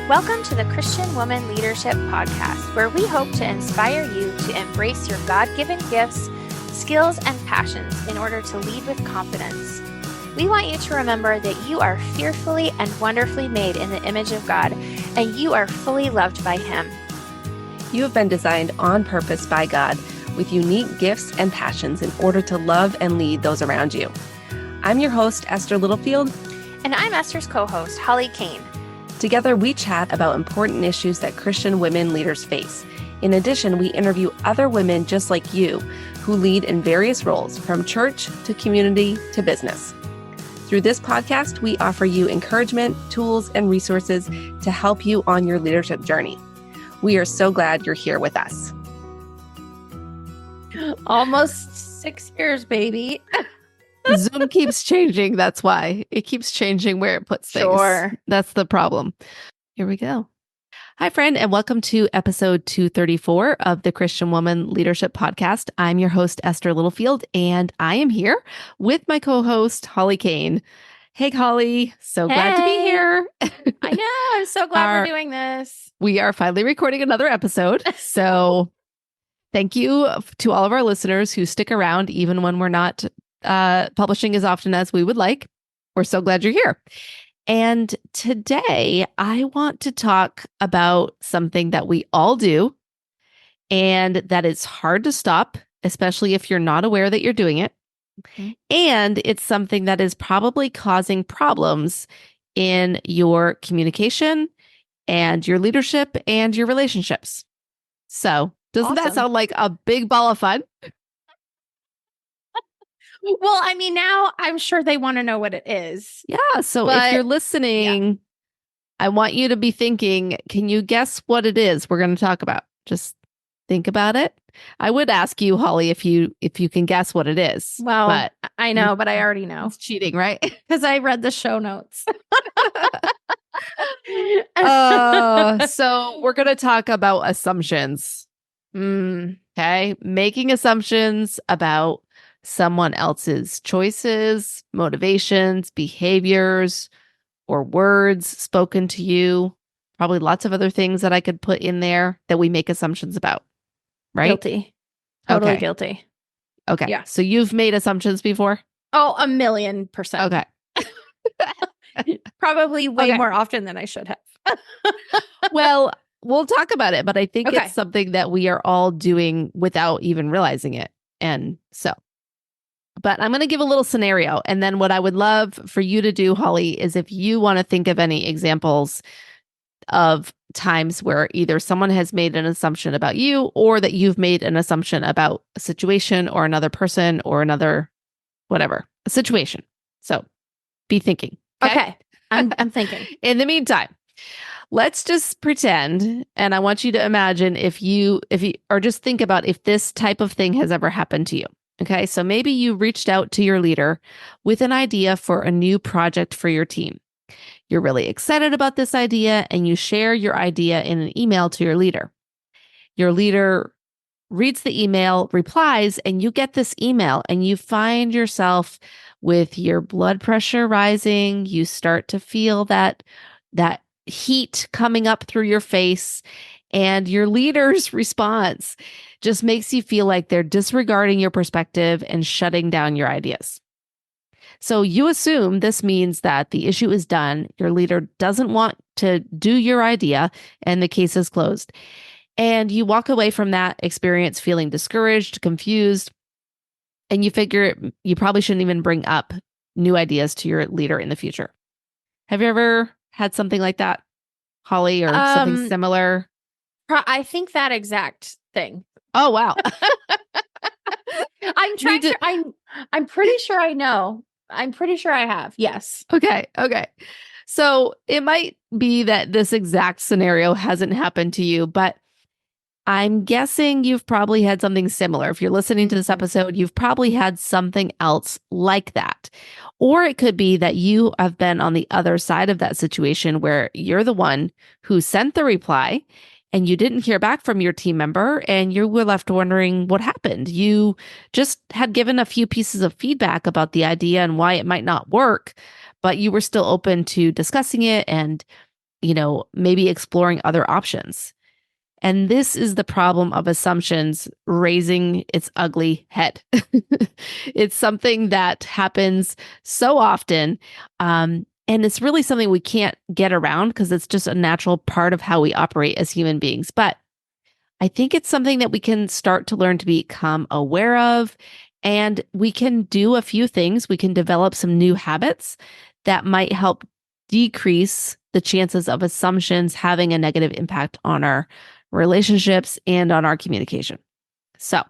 Welcome to the Christian Woman Leadership Podcast, where we hope to inspire you to embrace your God-given gifts, skills, and passions in order to lead with confidence. We want you to remember that you are fearfully and wonderfully made in the image of God, and you are fully loved by Him. You have been designed on purpose by God with unique gifts and passions in order to love and lead those around you. I'm your host, Esther Littlefield. And I'm Esther's co-host, Holly Kane. Together, we chat about important issues that Christian women leaders face. In addition, we interview other women just like you who lead in various roles, from church to community to business. Through this podcast, we offer you encouragement, tools, and resources to help you on your leadership journey. We are so glad you're here with us. Almost 6 years, baby. Zoom keeps changing. That's why it keeps changing where it puts things. Sure. That's the problem. Here we go. Hi, friend, and welcome to episode 234 of the Christian Woman Leadership Podcast. I'm your host, Esther Littlefield, and I am here with my co-host, Holly Kane. Hey, Holly. So glad to be here. I know. I'm so glad we're doing this. We are finally recording another episode. So thank you to all of our listeners who stick around even when we're not publishing as often as we would like. We're so glad you're here. And today I want to talk about something that we all do and that is hard to stop, especially if you're not aware that you're doing it. Mm-hmm. And it's something that is probably causing problems in your communication and your leadership and your relationships. So doesn't that sound like a big ball of fun? Well, I mean, now I'm sure they want to know what it is. Yeah. So if you're listening, I want you to be thinking, can you guess what it is we're going to talk about? Just think about it. I would ask you, Holly, if you can guess what it is. Well, but I know, but I already know. It's cheating, right? Because I read the show notes. So we're going to talk about assumptions. Okay. Making assumptions about someone else's choices, motivations, behaviors, or words spoken to you. Probably lots of other things that I could put in there that we make assumptions about. Right? Guilty. Totally guilty. Okay. Yeah. So you've made assumptions before? Oh, 1,000,000%. Okay. Probably way more often than I should have. Well, we'll talk about it, but I think it's something that we are all doing without even realizing it. And so, but I'm going to give a little scenario. And then what I would love for you to do, Holly, is if you want to think of any examples of times where either someone has made an assumption about you or that you've made an assumption about a situation or another person or another, whatever, a situation. So be thinking. Okay. I'm thinking. In the meantime, let's just pretend, and I want you to imagine if you, or just think about if this type of thing has ever happened to you. Okay, so maybe you reached out to your leader with an idea for a new project for your team. You're really excited about this idea and you share your idea in an email to your leader. Your leader reads the email, replies, and you get this email and you find yourself with your blood pressure rising. You start to feel that heat coming up through your face, and your leader's response just makes you feel like they're disregarding your perspective and shutting down your ideas. So you assume this means that the issue is done, your leader doesn't want to do your idea, and the case is closed. And you walk away from that experience feeling discouraged, confused, and you figure you probably shouldn't even bring up new ideas to your leader in the future. Have you ever had something like that, Holly, or something similar? I think that exact thing. Oh, wow. I'm pretty sure I know. I'm pretty sure I have. Yes. Okay. So it might be that this exact scenario hasn't happened to you, but I'm guessing you've probably had something similar. If you're listening to this episode, you've probably had something else like that. Or it could be that you have been on the other side of that situation where you're the one who sent the reply and you didn't hear back from your team member and you were left wondering what happened. You just had given a few pieces of feedback about the idea and why it might not work, but you were still open to discussing it and maybe exploring other options. And this is the problem of assumptions raising its ugly head. It's something that happens so often. And it's really something we can't get around because it's just a natural part of how we operate as human beings. But I think it's something that we can start to learn to become aware of. And we can do a few things. We can develop some new habits that might help decrease the chances of assumptions having a negative impact on our relationships and on our communication. So,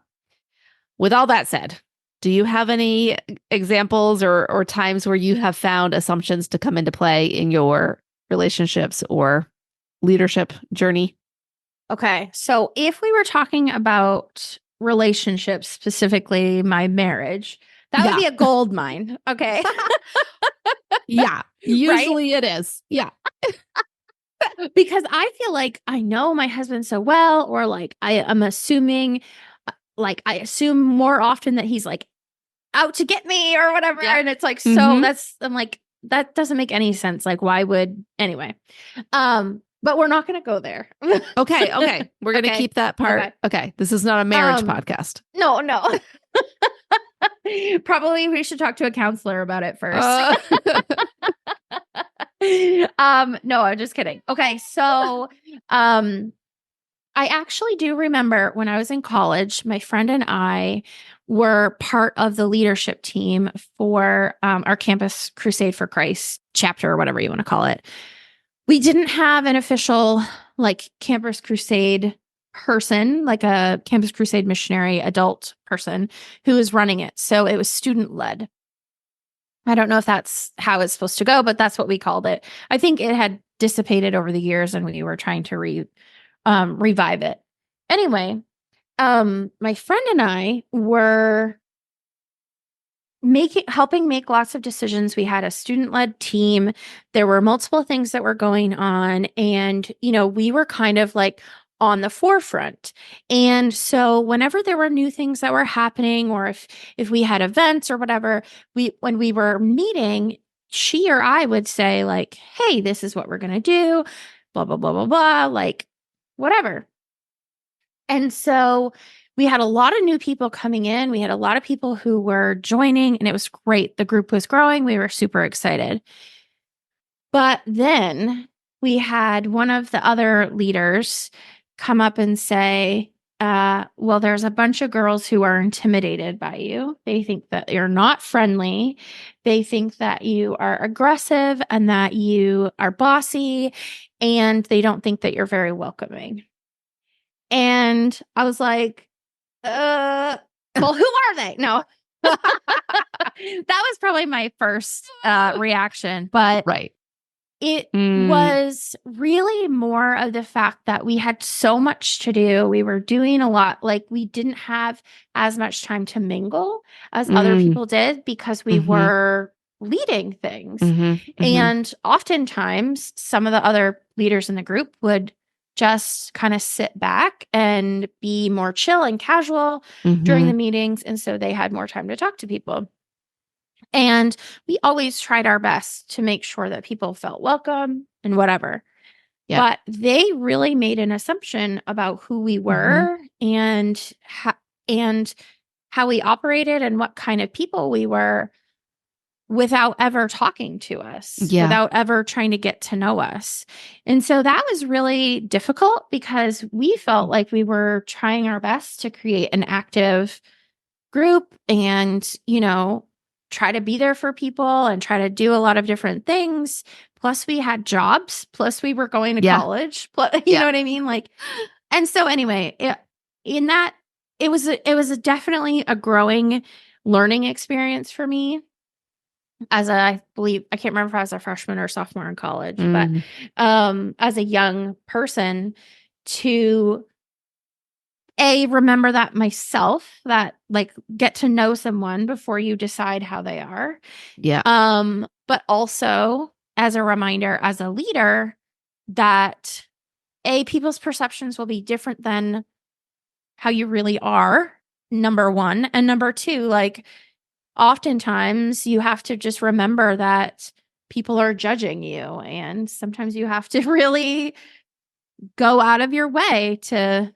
with all that said, do you have any examples or times where you have found assumptions to come into play in your relationships or leadership journey? Okay. So if we were talking about relationships, specifically my marriage, that would be a gold mine. Okay. Yeah. Usually it is. Yeah. Because I feel like I know my husband so well, or like I am assuming, like I assume more often that he's like out to get me or whatever. Yeah. And it's like, so I'm like, that doesn't make any sense. Like, why would, anyway. But we're not going to go there. Okay. We're going to keep that part. Okay. This is not a marriage podcast. No. Probably we should talk to a counselor about it first. No, I'm just kidding. Okay. So, I actually do remember when I was in college, my friend and I were part of the leadership team for our Campus Crusade for Christ chapter, or whatever you want to call it. We didn't have an official like Campus Crusade person, like a Campus Crusade missionary adult person who was running it. So it was student led. I don't know if that's how it's supposed to go, but that's what we called it. I think it had dissipated over the years and we were trying to revive it. Anyway, my friend and I were helping make lots of decisions. We had a student-led team. There were multiple things that were going on, and we were kind of like on the forefront. And so whenever there were new things that were happening, or if we had events or whatever, when we were meeting, she or I would say like, "Hey, this is what we're going to do, blah blah blah blah blah," like whatever. And so we had a lot of new people coming in. We had a lot of people who were joining, and it was great. The group was growing. We were super excited. But then we had one of the other leaders come up and say, well, there's a bunch of girls who are intimidated by you. They think that you're not friendly. They think that you are aggressive and that you are bossy, and they don't think that you're very welcoming. And I was like, well, who are they? No. That was probably my first reaction, but right. It was really more of the fact that we had so much to do. We were doing a lot. Like we didn't have as much time to mingle as other people did because we were leading things. And oftentimes some of the other leaders in the group would just kind of sit back and be more chill and casual during the meetings. And so they had more time to talk to people. And we always tried our best to make sure that people felt welcome and whatever. Yeah. But they really made an assumption about who we were and how we operated and what kind of people we were without ever talking to us, without ever trying to get to know us. And so that was really difficult because we felt like we were trying our best to create an active group and, try to be there for people and try to do a lot of different things. Plus we had jobs, plus we were going to college, plus, you know what I mean? Like, and so anyway, it was definitely a growing learning experience for me I can't remember if I was a freshman or sophomore in college, but, as a young person to remember that myself, that like get to know someone before you decide how they are. Yeah. But also as a reminder, as a leader, that people's perceptions will be different than how you really are, number one. And number two, like oftentimes you have to just remember that people are judging you. And sometimes you have to really go out of your way to,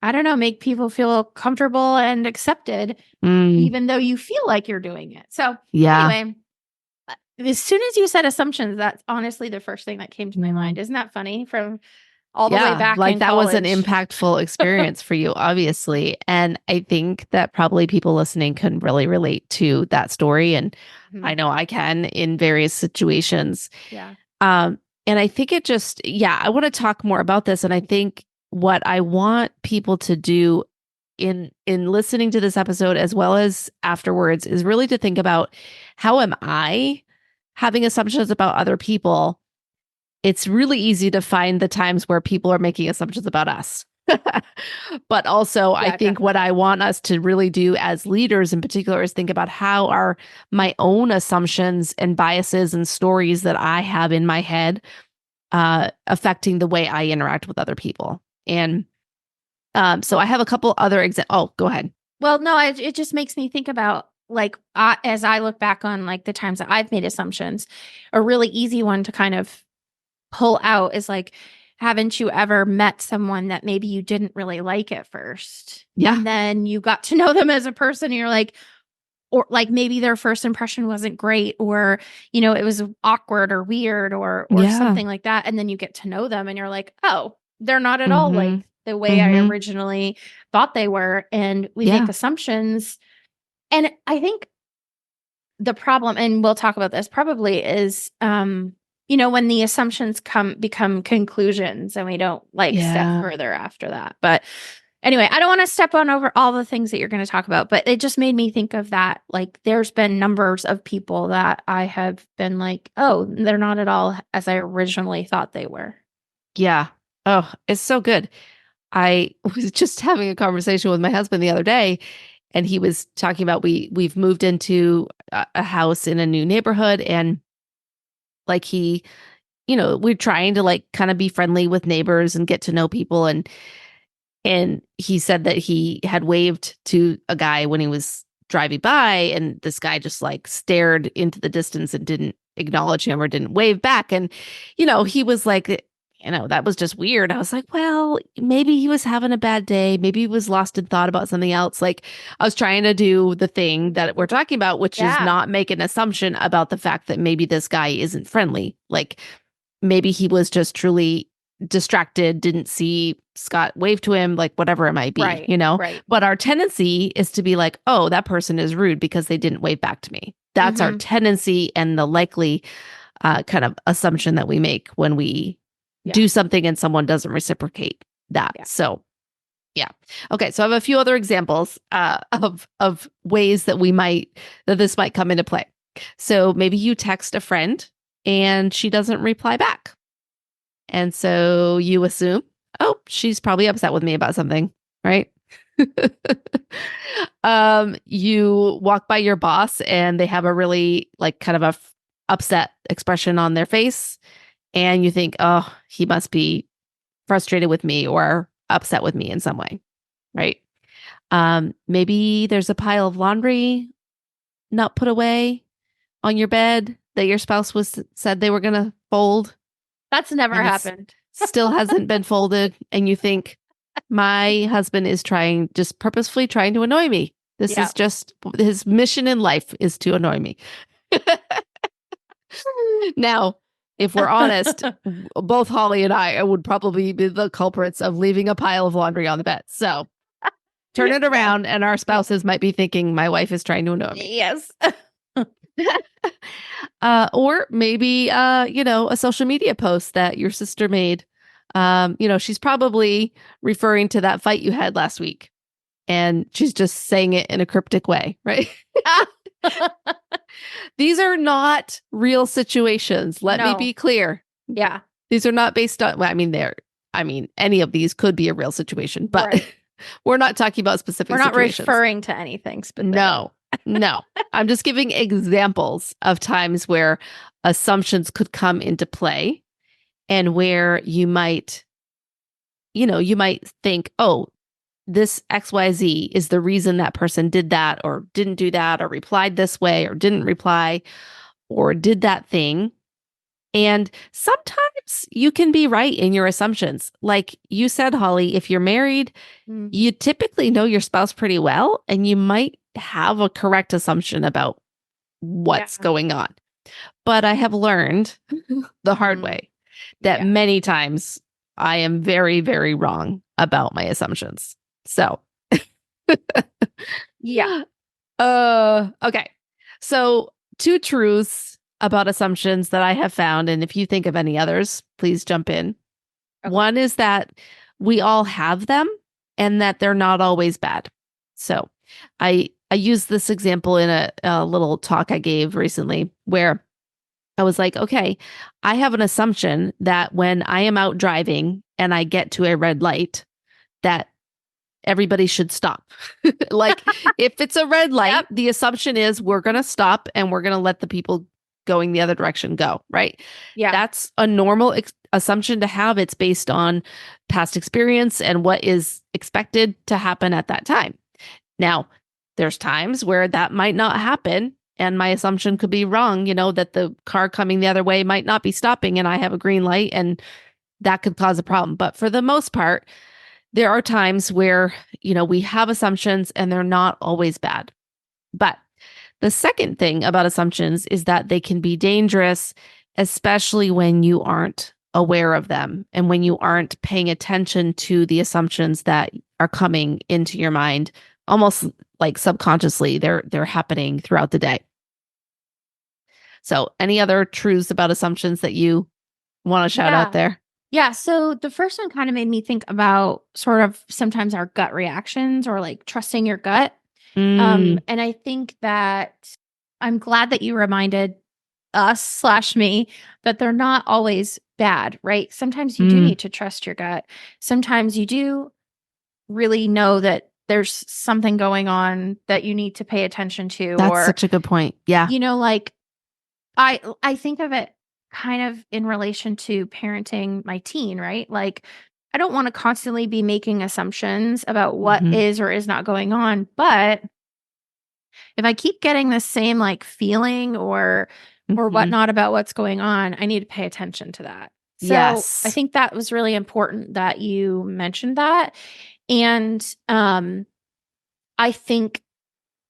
I don't know, make people feel comfortable and accepted, even though you feel like you're doing it. So Yeah. anyway, as soon as you said assumptions, that's honestly the first thing that came to my mind. Isn't that funny? From all the way back like in that was an college. impactful experience for you, obviously. And I think that probably people listening can really relate to that story. And I know I can in various situations. Yeah. And I think it just, I want to talk more about this. And I think what I want people to do in listening to this episode as well as afterwards is really to think about, how am I having assumptions about other people? It's really easy to find the times where people are making assumptions about us. But also, I think what I want us to really do as leaders in particular is think about how are my own assumptions and biases and stories that I have in my head affecting the way I interact with other people. And so I have a couple other examples. Oh, go ahead. Well, no, it just makes me think about, like, as I look back on like the times that I've made assumptions, a really easy one to kind of pull out is like, haven't you ever met someone that maybe you didn't really like at first? Yeah. And then you got to know them as a person and you're like, or like maybe their first impression wasn't great, or, it was awkward or weird or something like that. And then you get to know them and you're like, oh, they're not at all like the way I originally thought they were. And we make assumptions. And I think the problem, and we'll talk about this probably, is when the assumptions become conclusions and we don't step further after that. But anyway, I don't want to step on over all the things that you're going to talk about, but it just made me think of that. Like, there's been numbers of people that I have been like, oh, they're not at all as I originally thought they were. Yeah. Oh, it's so good. I was just having a conversation with my husband the other day, and he was talking about we've moved into a house in a new neighborhood, and like we're trying to like kind of be friendly with neighbors and get to know people, and he said that he had waved to a guy when he was driving by, and this guy just like stared into the distance and didn't acknowledge him or didn't wave back. And, he was like, that was just weird. I was like, well, maybe he was having a bad day. Maybe he was lost in thought about something else. Like, I was trying to do the thing that we're talking about, which is not make an assumption about the fact that maybe this guy isn't friendly. Like, maybe he was just truly distracted, didn't see Scott wave to him, like whatever it might be, Right. But our tendency is to be like, oh, that person is rude because they didn't wave back to me. That's our tendency and the likely kind of assumption that we make when we do something and someone doesn't reciprocate that. Yeah. So, yeah. Okay. So I have a few other examples of ways that this might come into play. So maybe you text a friend and she doesn't reply back. And so you assume, oh, she's probably upset with me about something, right? You walk by your boss and they have a really like kind of upset expression on their face. And you think, oh, he must be frustrated with me or upset with me in some way, right? Maybe there's a pile of laundry not put away on your bed that your spouse said they were going to fold. That's never happened. Still hasn't been folded. And you think, my husband is just purposefully trying to annoy me. This is just his mission in life is to annoy me. Now, if we're honest, both Holly and I would probably be the culprits of leaving a pile of laundry on the bed. So turn it around and our spouses might be thinking my wife is trying to annoy me. Yes. Or maybe, a social media post that your sister made. She's probably referring to that fight you had last week and she's just saying it in a cryptic way, right? These are not real situations. Let me be clear. Yeah. These are not based on, any of these could be a real situation, but we're not talking about specific situations. We're not referring to anything specific. No. I'm just giving examples of times where assumptions could come into play and where you might think, oh, this XYZ is the reason that person did that or didn't do that or replied this way or didn't reply. or did that thing. And sometimes you can be right in your assumptions. Like you said, Holly, if you're married, you typically know your spouse pretty well, and you might have a correct assumption about what's going on. But I have learned the hard way that many times I am very, very wrong about my assumptions. So, Yeah. Okay. So, two truths about assumptions that I have found, and if you think of any others, please jump in. Okay. One is that we all have them and that they're not always bad. So, I used this example in a little talk I gave recently where I was like, okay, I have an assumption that when I am out driving and I get to a red light, that everybody should stop. Like if it's a red light, the assumption is we're going to stop and we're going to let the people going the other direction go, right? Yeah. That's a normal assumption to have. It's based on past experience and what is expected to happen at that time. Now, there's times where that might not happen. And my assumption could be wrong, that the car coming the other way might not be stopping and I have a green light and that could cause a problem. But for the most part, there are times where, we have assumptions and they're not always bad. But the second thing about assumptions is that they can be dangerous, especially when you aren't aware of them and when you aren't paying attention to the assumptions that are coming into your mind, almost like subconsciously they're happening throughout the day. So, any other truths about assumptions that you want to shout out there? Yeah. So the first one kind of made me think about sort of sometimes our gut reactions or like trusting your gut. And I think that I'm glad that you reminded us/me that they're not always bad, right? Sometimes you do need to trust your gut. Sometimes you do really know that there's something going on that you need to pay attention to. That's such a good point. Yeah. Like I think of it kind of in relation to parenting my teen, right? Like I don't want to constantly be making assumptions about what is or is not going on, but if I keep getting the same like feeling or whatnot about what's going on, I need to pay attention to that. So Yes. I think that was really important that you mentioned that. And I think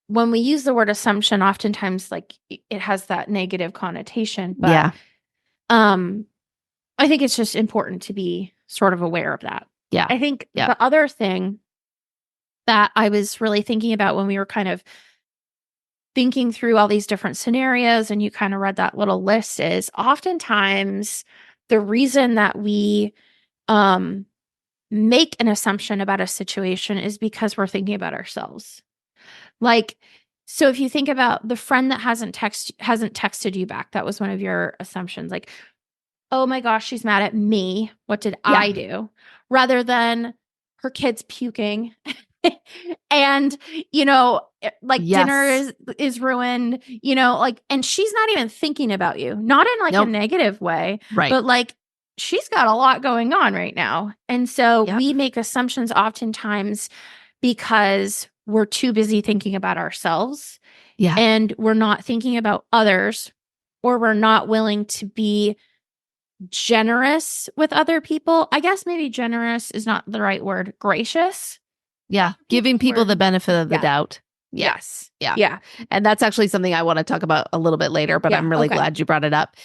when we use the word assumption, oftentimes like it has that negative connotation. But I think it's just important to be sort of aware of that. Yeah. I think the other thing that I was really thinking about when we were kind of thinking through all these different scenarios and you kind of read that little list is oftentimes the reason that we make an assumption about a situation is because we're thinking about ourselves. Like, so if you think about the friend that hasn't texted you back, that was one of your assumptions. Like, oh my gosh, she's mad at me. What did I do? Rather than her kid's puking and, dinner is ruined, and she's not even thinking about you, not in like a negative way, right? But like she's got a lot going on right now. And so we make assumptions oftentimes because we're too busy thinking about ourselves and we're not thinking about others, or we're not willing to be generous with other people. I guess maybe generous is not the right word. Gracious. Yeah. Giving people the benefit of the doubt. Yes. Yeah. Yeah. And that's actually something I want to talk about a little bit later, but I'm really glad you brought it up.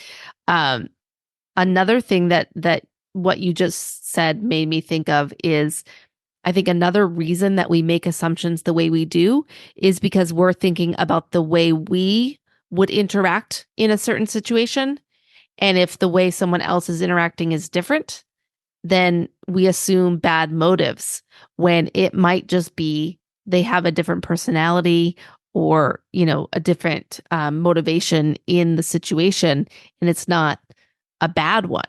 Another thing that what you just said made me think of is I think another reason that we make assumptions the way we do is because we're thinking about the way we would interact in a certain situation. And if the way someone else is interacting is different, then we assume bad motives when it might just be they have a different personality or, a different motivation in the situation. And it's not a bad one,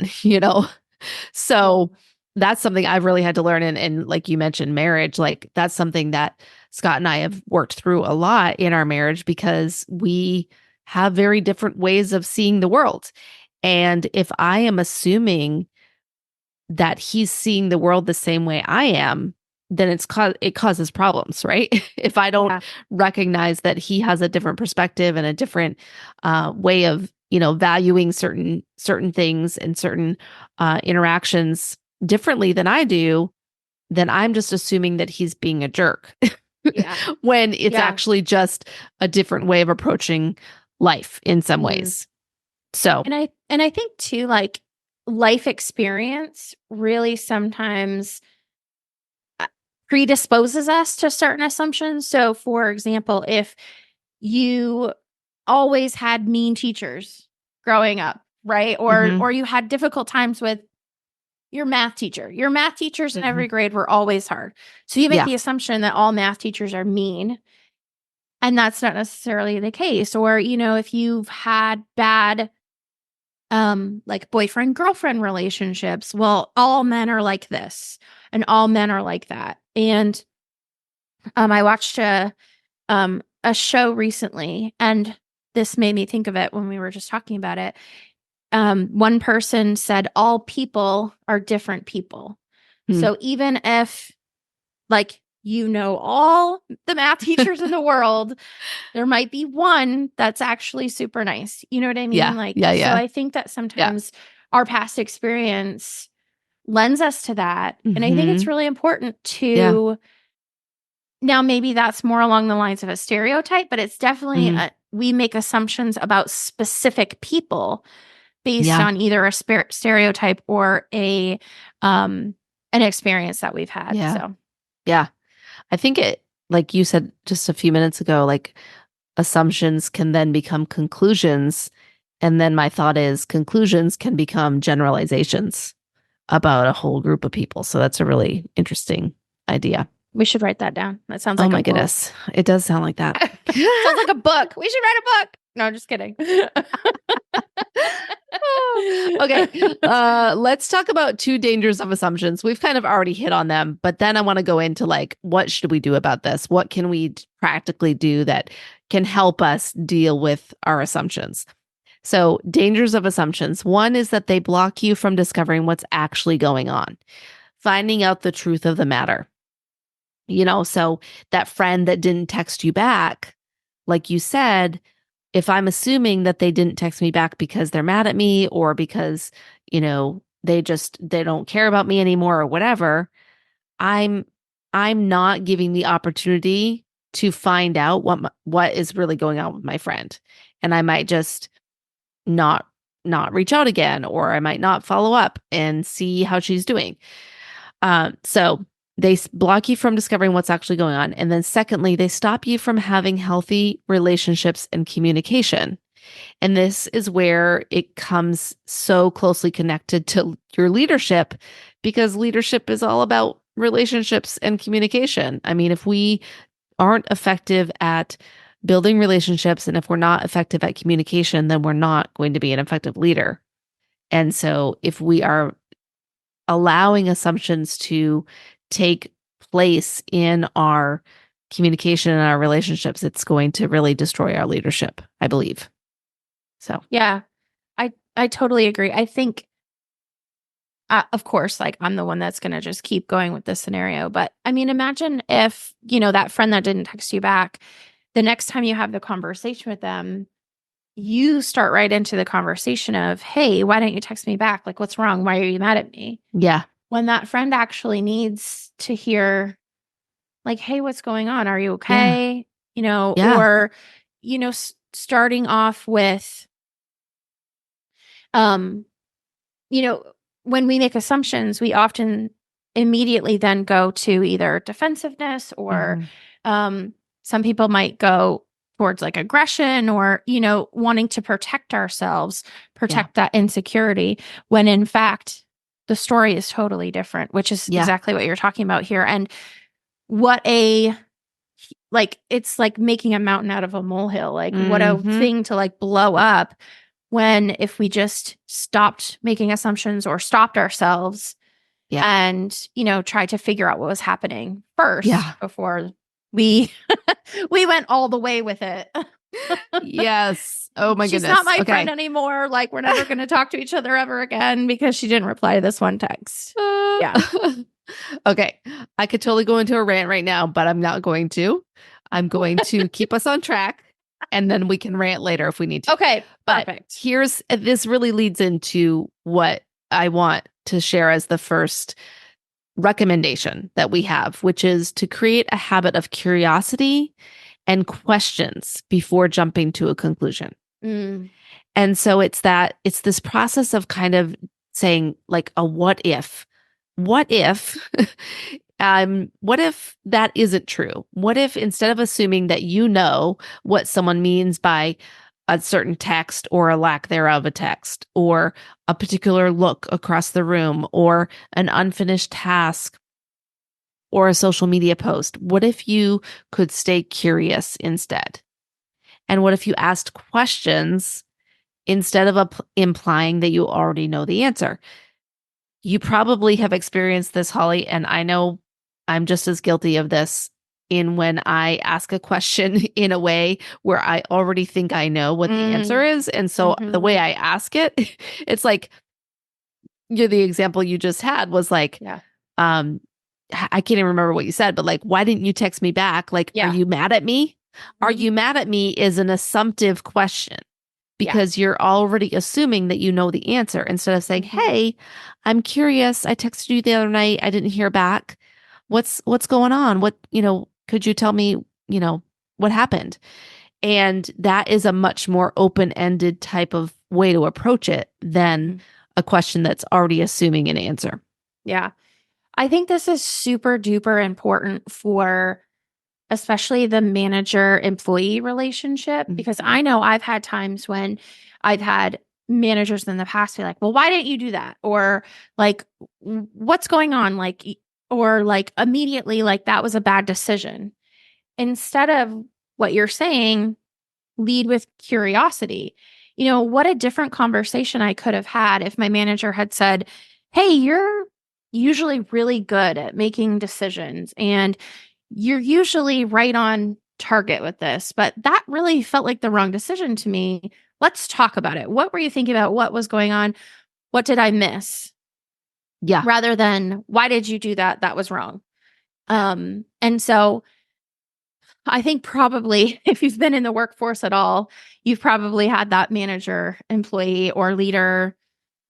So that's something I've really had to learn. And like you mentioned, marriage, like that's something that Scott and I have worked through a lot in our marriage because we have very different ways of seeing the world. And if I am assuming that he's seeing the world the same way I am, then it causes problems, right? If I don't recognize that he has a different perspective and a different way of valuing certain things and certain interactions differently than I do, then I'm just assuming that he's being a jerk Yeah. when it's Yeah. actually just a different way of approaching life in some ways. So, And I think too, like, life experience really sometimes predisposes us to certain assumptions. So, for example, if you always had mean teachers growing up, right? Or you had difficult times with your math teacher. Your math teachers in every grade were always hard. So you make the assumption that all math teachers are mean, and that's not necessarily the case. Or, if you've had bad like boyfriend girlfriend relationships, well, all men are like this and all men are like that. And I watched a show recently, and this made me think of it when we were just talking about it. One person said all people are different people. So even if, like, all the math teachers in the world, there might be one that's actually super nice. You know what I mean? Yeah. Like, Yeah. so I think that sometimes our past experience lends us to that. And I think it's really important to, now maybe that's more along the lines of a stereotype, but it's definitely, we make assumptions about specific people based on either a stereotype or an experience that we've had. Yeah. So, Yeah. I think it, like you said just a few minutes ago, like assumptions can then become conclusions. And then my thought is conclusions can become generalizations about a whole group of people. So that's a really interesting idea. we should write that down. That sounds Oh like my a quote. goodness. It does sound like that. Sounds like a book. We should write a book. No, I'm just kidding. Okay. Let's talk about two dangers of assumptions. We've kind of already hit on them, but then I want to go into, like, what should we do about this? What can we practically do that can help us deal with our assumptions? So, dangers of assumptions. One is that they block you from discovering what's actually going on, finding out the truth of the matter. So that friend that didn't text you back, like you said, if I'm assuming that they didn't text me back because they're mad at me or because, they don't care about me anymore or whatever, I'm not giving the opportunity to find out what is really going on with my friend. And I might just not reach out again, or I might not follow up and see how she's doing. So they block you from discovering what's actually going on. And then secondly, they stop you from having healthy relationships and communication. And this is where it comes so closely connected to your leadership, because leadership is all about relationships and communication. I mean, if we aren't effective at building relationships and if we're not effective at communication, then we're not going to be an effective leader. And so if we are allowing assumptions to take place in our communication and our relationships, it's going to really destroy our leadership, I believe. So, yeah, I totally agree. I think, of course, like, I'm the one that's going to just keep going with this scenario. But I mean, imagine if, that friend that didn't text you back, the next time you have the conversation with them, you start right into the conversation of, hey, why don't you text me back? Like, what's wrong? Why are you mad at me? yeah. When that friend actually needs to hear, like, hey, what's going on? Are you okay? Yeah. Or, starting off with, when we make assumptions, we often immediately then go to either defensiveness or some people might go towards, like, aggression or, wanting to protect ourselves, protect that insecurity, when in fact, the story is totally different, which is exactly what you're talking about here. And it's like making a mountain out of a molehill. Like, what a thing to, like, blow up, when if we just stopped making assumptions or stopped ourselves and, tried to figure out what was happening first before we we went all the way with it. Yes. Oh my She's goodness. not my friend anymore. Like, we're never going to talk to each other ever again because she didn't reply to this one text. Yeah. Okay. I could totally go into a rant right now, but I'm not going to. I'm going to keep us on track. and then we can rant later if we need to. Okay, But perfect. this really leads into what I want to share as the first recommendation that we have, which is to create a habit of curiosity and questions before jumping to a conclusion. Mm. And so it's this process of kind of saying like a what if? What if what if that isn't true? What if instead of assuming that you know what someone means by a certain text or a lack thereof a text or a particular look across the room or an unfinished task or a social media post, what if you could stay curious instead? And what if you asked questions instead of implying that you already know the answer? You probably have experienced this, Holly, and I know I'm just as guilty of this in when I ask a question in a way where I already think I know what the answer is. And so the way I ask it, it's like the example you just had was like, Yeah. I can't even remember what you said, but like, why didn't you text me back? Like, Yeah. are you mad at me? Are you mad at me is an assumptive question because you're already assuming that you know the answer instead of saying, hey, I'm curious. I texted you the other night. I didn't hear back. What's going on? Could you tell me, what happened? And that is a much more open-ended type of way to approach it than a question that's already assuming an answer. Yeah. I think this is super duper important for especially the manager employee relationship, because I know I've had times when I've had managers in the past be like, well, why didn't you do that? Or like, what's going on? Like, or like immediately, like that was a bad decision. Instead of what you're saying, lead with curiosity. What a different conversation I could have had if my manager had said, hey, you're usually really good at making decisions and you're usually right on target with this, but that really felt like the wrong decision to me. Let's talk about it. What were you thinking about? What was going on? What did I miss? Yeah. Rather than, why did you do that? That was wrong. And so I think probably if you've been in the workforce at all, you've probably had that manager, employee, or leader,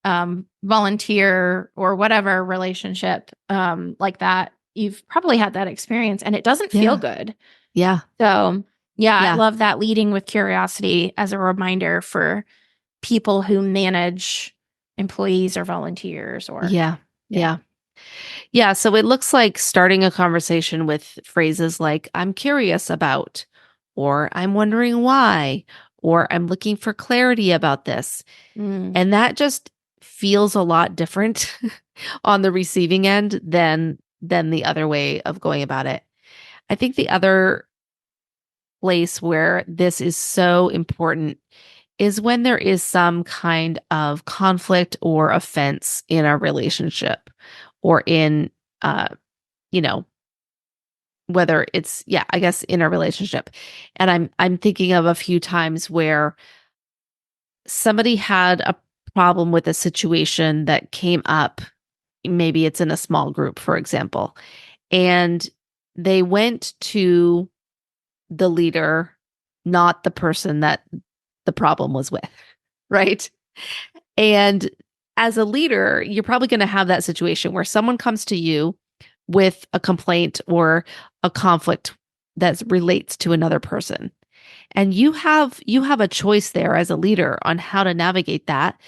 volunteer, or whatever relationship like that. You've probably had that experience and it doesn't feel good. Yeah. So, I love that leading with curiosity as a reminder for people who manage employees or volunteers or. Yeah. So it looks like starting a conversation with phrases like, I'm curious about, or I'm wondering why, or I'm looking for clarity about this. And that just feels a lot different on the receiving end than the other way of going about it. I think the other place where this is so important is when there is some kind of conflict or offense in our relationship or in whether it's I guess in a relationship. And I'm thinking of a few times where somebody had a problem with a situation that came up. Maybe it's in a small group, for example, and they went to the leader, not the person that the problem was with, right? And as a leader, you're probably going to have that situation where someone comes to you with a complaint or a conflict that relates to another person. And you have a choice there as a leader on how to navigate that.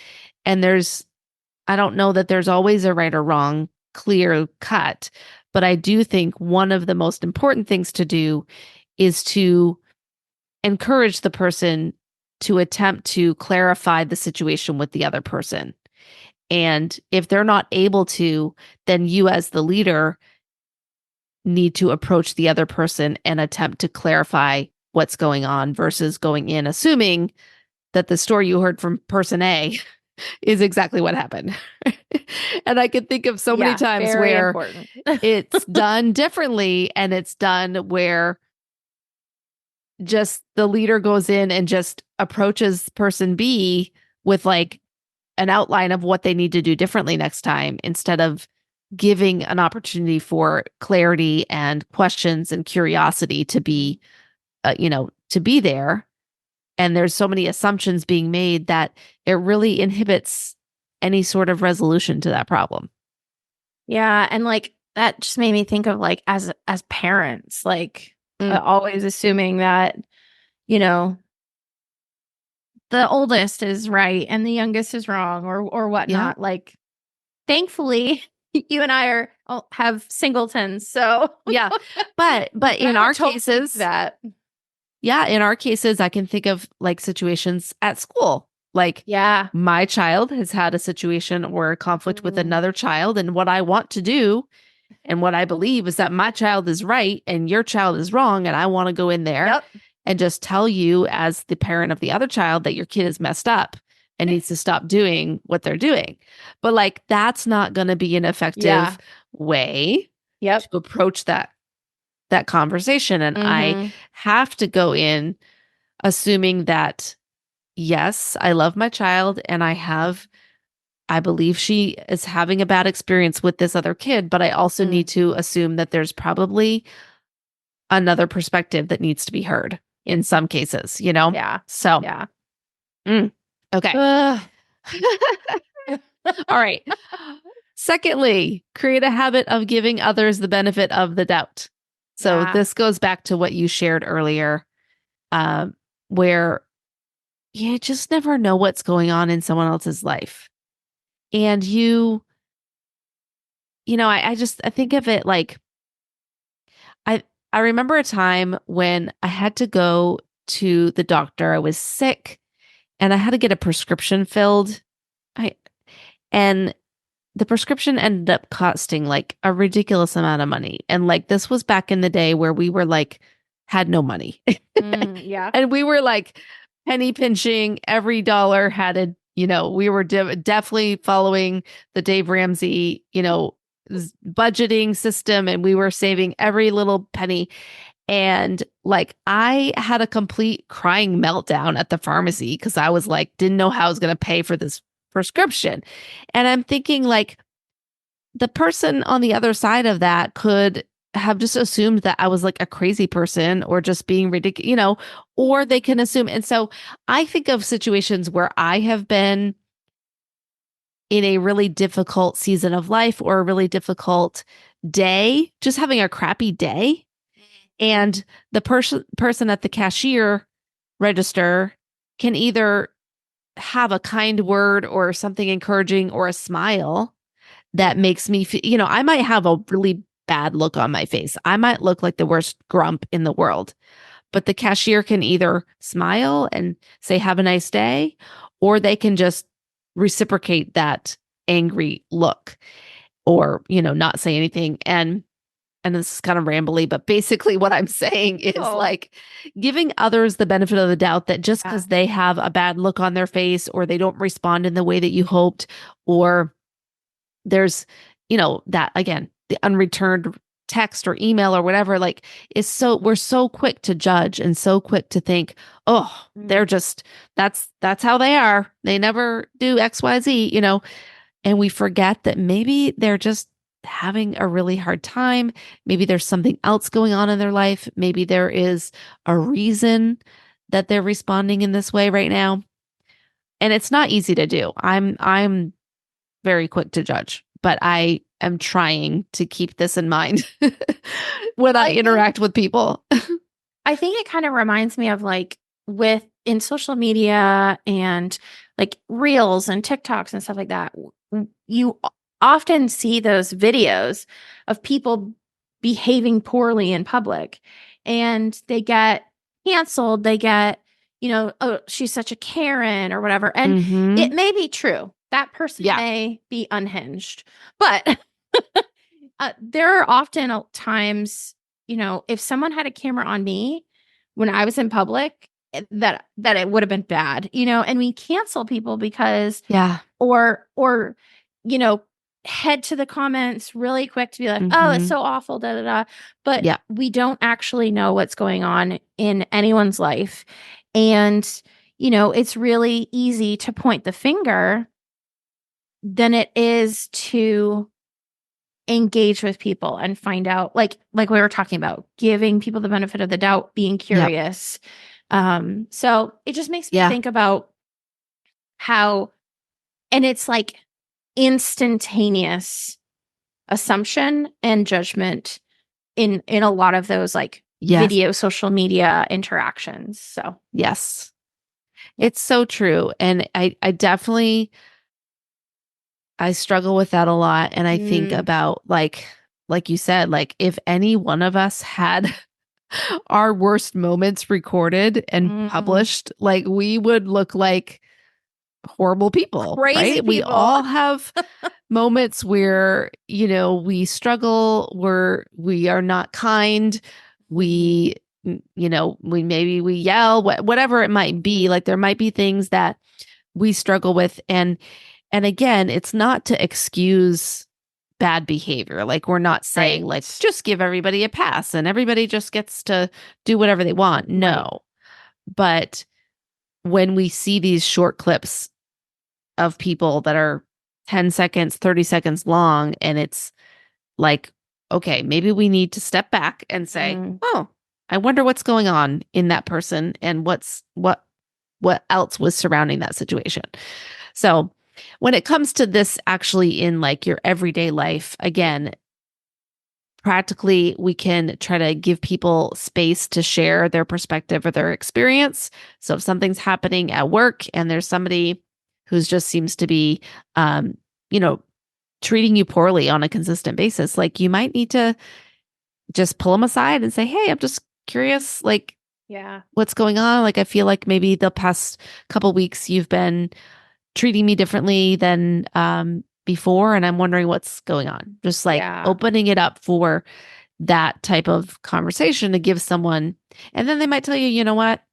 And I don't know that there's always a right or wrong clear cut, but I do think one of the most important things to do is to encourage the person to attempt to clarify the situation with the other person. And if they're not able to, then you as the leader need to approach the other person and attempt to clarify what's going on versus going in assuming that the story you heard from person A is exactly what happened. And I can think of so many times where it's done differently, and it's done where just the leader goes in and just approaches person B with like an outline of what they need to do differently next time instead of giving an opportunity for clarity and questions and curiosity to be to be there And there's so many assumptions being made that it really inhibits any sort of resolution to that problem. Yeah. And like that just made me think of like as parents, like always assuming that, you know, the oldest is right and the youngest is wrong or whatnot. Yeah. Like thankfully you and I have singletons. So Yeah. But in our cases, that yeah, in our cases, I can think of like situations at school. Like, yeah. my child has had a situation or a conflict with another child, and what I want to do and what I believe is that my child is right and your child is wrong, and I want to go in there and just tell you as the parent of the other child that your kid is messed up and needs to stop doing what they're doing. But like, that's not going to be an effective way to approach that conversation. And I have to go in assuming that, yes, I love my child and I believe she is having a bad experience with this other kid, but I also need to assume that there's probably another perspective that needs to be heard in some cases, you know? Yeah. So, Yeah. Okay. All right. Secondly, create a habit of giving others the benefit of the doubt. So this goes back to what you shared earlier, where you just never know what's going on in someone else's life. And I think of it like, I remember a time when I had to go to the doctor. I was sick and I had to get a prescription filled. And the prescription ended up costing like a ridiculous amount of money. And like, this was back in the day where we were like, had no money. Yeah. And we were like penny pinching every dollar we were definitely following the Dave Ramsey, budgeting system, and we were saving every little penny. And like, I had a complete crying meltdown at the pharmacy because I was like, didn't know how I was going to pay for this prescription. And I'm thinking like, the person on the other side of that could have just assumed that I was like a crazy person or just being ridiculous, or they can assume. And so I think of situations where I have been in a really difficult season of life or a really difficult day, just having a crappy day. And the person at the cashier register can either have a kind word or something encouraging or a smile that makes me feel, I might have a really bad look on my face. I might look like the worst grump in the world, but the cashier can either smile and say, have a nice day, or they can just reciprocate that angry look or, not say anything. And this is kind of rambly, but basically what I'm saying is like giving others the benefit of the doubt that just because they have a bad look on their face or they don't respond in the way that you hoped, or there's, that again, the unreturned text or email or whatever, like we're so quick to judge and so quick to think, oh, they're just, that's how they are. They never do XYZ, and we forget that maybe they're just having a really hard time. Maybe there's something else going on in their life. Maybe there is a reason that they're responding in this way right now. And it's not easy to do. I'm very quick to judge, but I am trying to keep this in mind when I interact with people. I think it kind of reminds me of like in social media and like reels and TikToks and stuff like that. You often see those videos of people behaving poorly in public and they get canceled. They get, oh, she's such a Karen or whatever. And it may be true. That person may be unhinged, but there are often times, if someone had a camera on me when I was in public, that it would have been bad, and we cancel people because, or, head to the comments really quick to be like, oh, it's so awful, da, da, da. But we don't actually know what's going on in anyone's life. And, it's really easy to point the finger than it is to engage with people and find out, like we were talking about, giving people the benefit of the doubt, being curious, So it just makes me Yeah. think about how, and it's like instantaneous assumption and judgment in a lot of those like Yes. video social media interactions. So Yes. Yeah. It's so true. And I definitely I struggle with that a lot. And I think about like you said, like if any one of us had our worst moments recorded and published, like we would look like horrible people, Crazy right? We people. all have moments where, we struggle, we are not kind, we, we yell, whatever it might be. Like there might be things that we struggle with. And again, it's not to excuse bad behavior. Like we're not saying like Right. just give everybody a pass and everybody just gets to do whatever they want. No. But when we see these short clips of people that are 10 seconds, 30 seconds long, and it's like, okay, maybe we need to step back and say, oh, I wonder what's going on in that person and what else was surrounding that situation. So when it comes to this actually in like your everyday life, again, practically we can try to give people space to share their perspective or their experience. So if something's happening at work and there's somebody who's just seems to be you know treating you poorly on a consistent basis, like you might need to just pull them aside and say, hey, I'm just curious, like what's going on? Like I feel like maybe the past couple weeks you've been treating me differently than before, and I'm wondering what's going on. Just like opening it up for that type of conversation to give someone, and then they might tell you, you know what,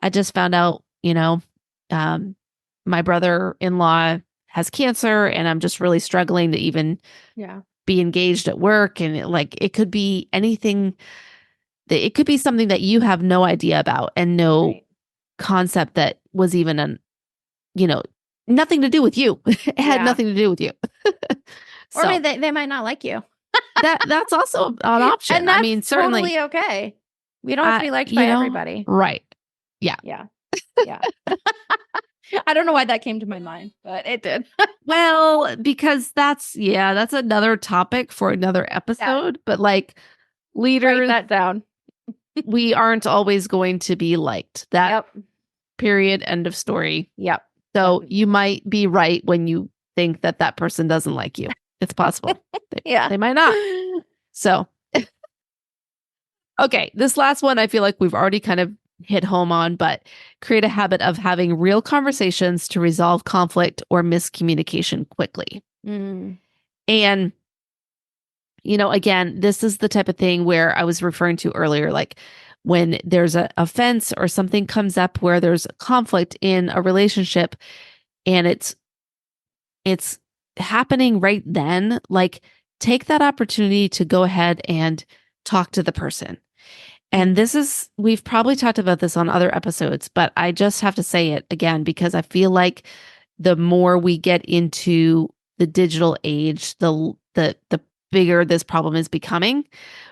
I just found out, my brother-in-law has cancer, and I'm just really struggling to even be engaged at work. And it could be anything. It could be something that you have no idea about and no concept that was even nothing to do with you. It had nothing to do with you. Or maybe they might not like you. That's also an option. And that's I mean, certainly totally okay. We don't have to be liked by everybody. Right. Yeah. Yeah. I don't know why that came to my mind, but it did. Well, because that's another topic for another episode. But like leaders, write that down. We aren't always going to be liked. That period, end of story. Yep. So you might be right when you think that person doesn't like you. It's possible. They might not. So, okay, this last one I feel like we've already kind of hit home on, but create a habit of having real conversations to resolve conflict or miscommunication quickly. And, again, this is the type of thing where I was referring to earlier, like when there's a offense or something comes up where there's conflict in a relationship and it's happening right then, like take that opportunity to go ahead and talk to the person. And we've probably talked about this on other episodes, but I just have to say it again because I feel like the more we get into the digital age, the bigger this problem is becoming,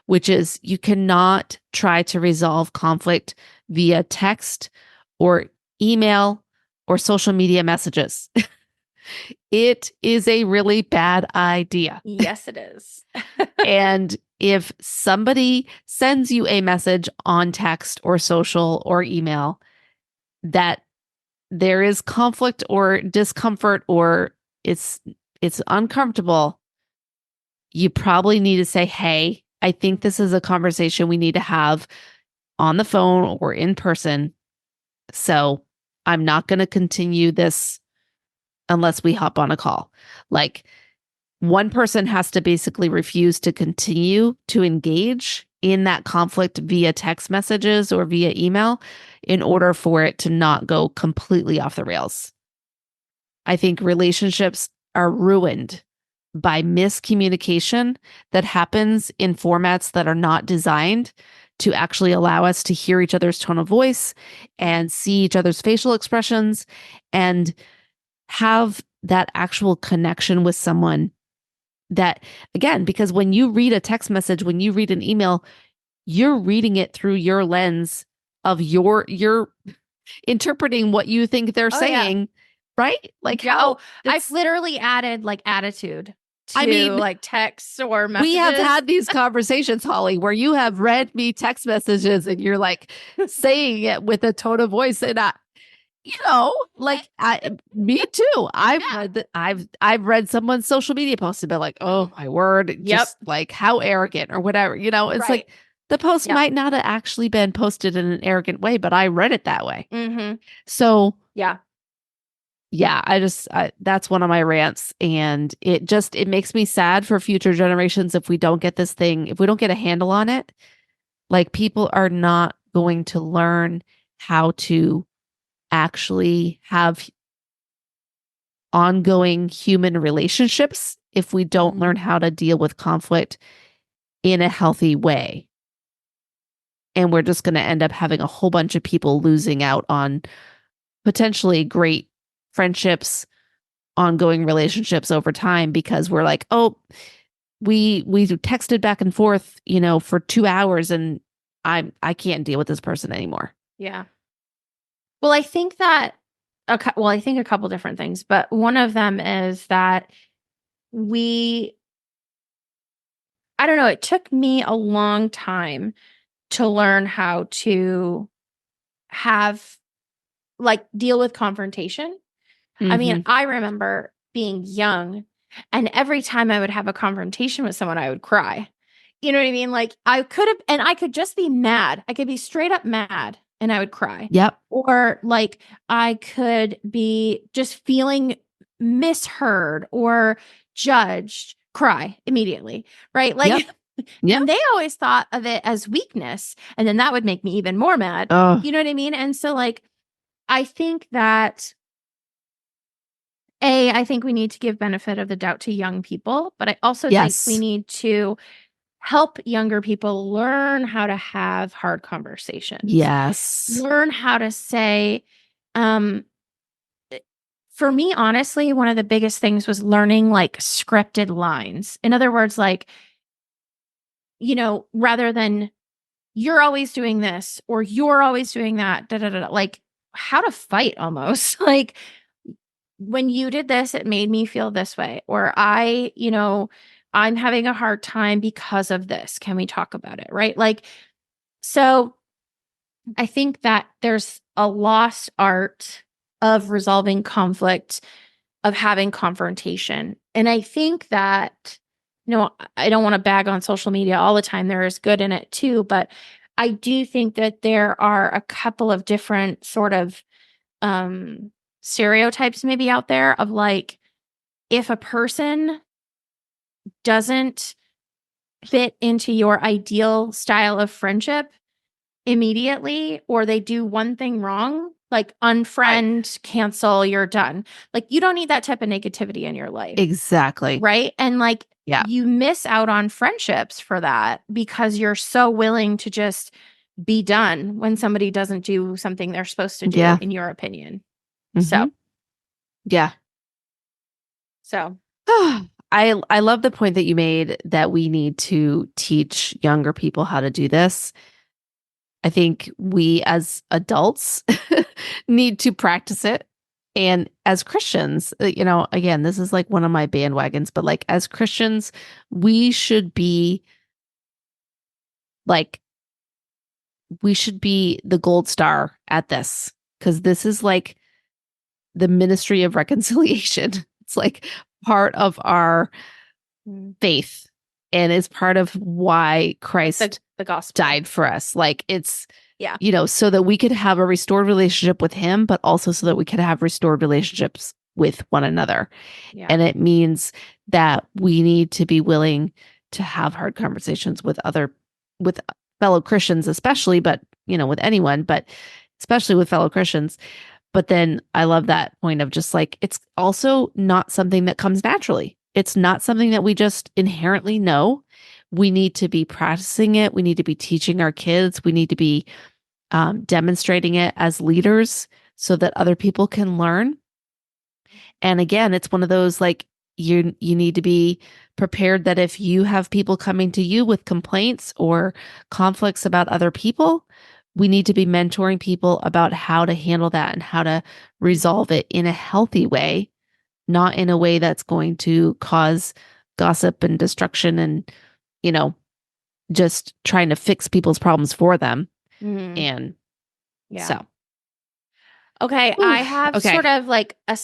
which is you cannot try to resolve conflict via text or email or social media messages. It is a really bad idea. Yes, it is. And if somebody sends you a message on text or social or email that there is conflict or discomfort or it's uncomfortable, you probably need to say, hey, I think this is a conversation we need to have on the phone or in person. So I'm not going to continue this unless we hop on a call. Like one person has to basically refuse to continue to engage in that conflict via text messages or via email in order for it to not go completely off the rails. I think relationships are ruined by miscommunication that happens in formats that are not designed to actually allow us to hear each other's tone of voice and see each other's facial expressions and have that actual connection with someone. That, again, because when you read a text message, when you read an email, you're reading it through your lens of you're interpreting what you think they're Oh, yeah. saying, right? Like Yeah, how I've literally added like attitude to I mean, like texts or we messages. have had these conversations, Holly, where you have read me text messages and you're like saying it with a tone of voice, and me too. I've Yeah. read that. I've read someone's social media post and been like, oh my word, just like how arrogant or whatever. It's Right. like the post Yep. might not have actually been posted in an arrogant way, but I read it that way. Mm-hmm. So Yeah. that's one of my rants, and it makes me sad for future generations if we don't get this thing, if we don't get a handle on it. Like people are not going to learn how to actually have ongoing human relationships if we don't learn how to deal with conflict in a healthy way. And we're just going to end up having a whole bunch of people losing out on potentially great friendships, ongoing relationships over time because we're like, oh, we texted back and forth, for 2 hours and I can't deal with this person anymore. Yeah. Well, I think that I think a couple different things, but one of them is that I don't know, it took me a long time to learn how to have deal with confrontation. I mean, I remember being young and every time I would have a confrontation with someone, I would cry. You know what I mean? Like I could just be mad. I could be straight up mad and I would cry. Yep. Or like I could be just feeling misheard or judged, cry immediately. Right. Like, Yep. and they always thought of it as weakness. And then that would make me even more mad. Oh. You know what I mean? And so like, I think that I think we need to give benefit of the doubt to young people, but I also think we need to help younger people learn how to have hard conversations. Yes. Learn how to say, for me, honestly, one of the biggest things was learning like scripted lines. In other words, like, rather than you're always doing this or you're always doing that, like how to fight almost. Like, when you did this, it made me feel this way. Or I'm having a hard time because of this. Can we talk about it? Right. Like, so I think that there's a lost art of resolving conflict, of having confrontation. And I think that, I don't want to bag on social media all the time. There is good in it too. But I do think that there are a couple of different sort of, stereotypes maybe out there of like, if a person doesn't fit into your ideal style of friendship immediately, or they do one thing wrong, like unfriend, cancel, you're done. Like you don't need that type of negativity in your life. Exactly. Right. And like, you miss out on friendships for that because you're so willing to just be done when somebody doesn't do something they're supposed to do, in your opinion. So, So, I love the point that you made that we need to teach younger people how to do this. I think we as adults need to practice it. And as Christians, again, this is like one of my bandwagons, but like as Christians, we should be the gold star at this, because this is like the ministry of reconciliation. It's like part of our faith and is part of why Christ the gospel died for us. Like it's, Yeah. So that we could have a restored relationship with him, but also so that we could have restored relationships with one another. Yeah. And it means that we need to be willing to have hard conversations with fellow Christians, especially, but with anyone, but especially with fellow Christians. But then I love that point of just like, it's also not something that comes naturally. It's not something that we just inherently know. We need to be practicing it. We need to be teaching our kids. We need to be demonstrating it as leaders so that other people can learn. And again, it's one of those like, you need to be prepared that if you have people coming to you with complaints or conflicts about other people, we need to be mentoring people about how to handle that and how to resolve it in a healthy way, not in a way that's going to cause gossip and destruction and, just trying to fix people's problems for them. And so. Okay, Ooh, I have okay. sort of like a